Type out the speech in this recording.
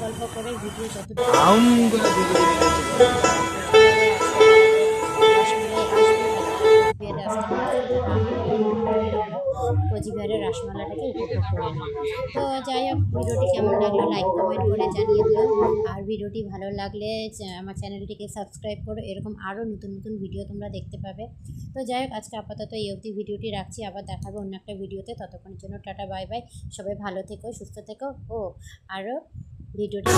অল্প করে ভিডিও যতটুকু কোচবিহারের রাসমালাটাকে উপভোগ করে নিই। তো যাই হোক, ভিডিওটি কেমন লাগলো লাইক কমেন্ট করে জানিয়ে দিও। আর ভিডিওটি ভালো লাগলে আমার চ্যানেলটিকে সাবস্ক্রাইব করো, এরকম আরও নতুন নতুন ভিডিও তোমরা দেখতে পাবে। তো যাই হোক, আজকে আপাতত এই অবধি ভিডিওটি রাখছি, আবার দেখাবো অন্য একটা ভিডিওতে। ততক্ষণের জন্য টাটা বাই বাই, সবাই ভালো থেকো, সুস্থ থেকো। ও আরও ভিডিওটি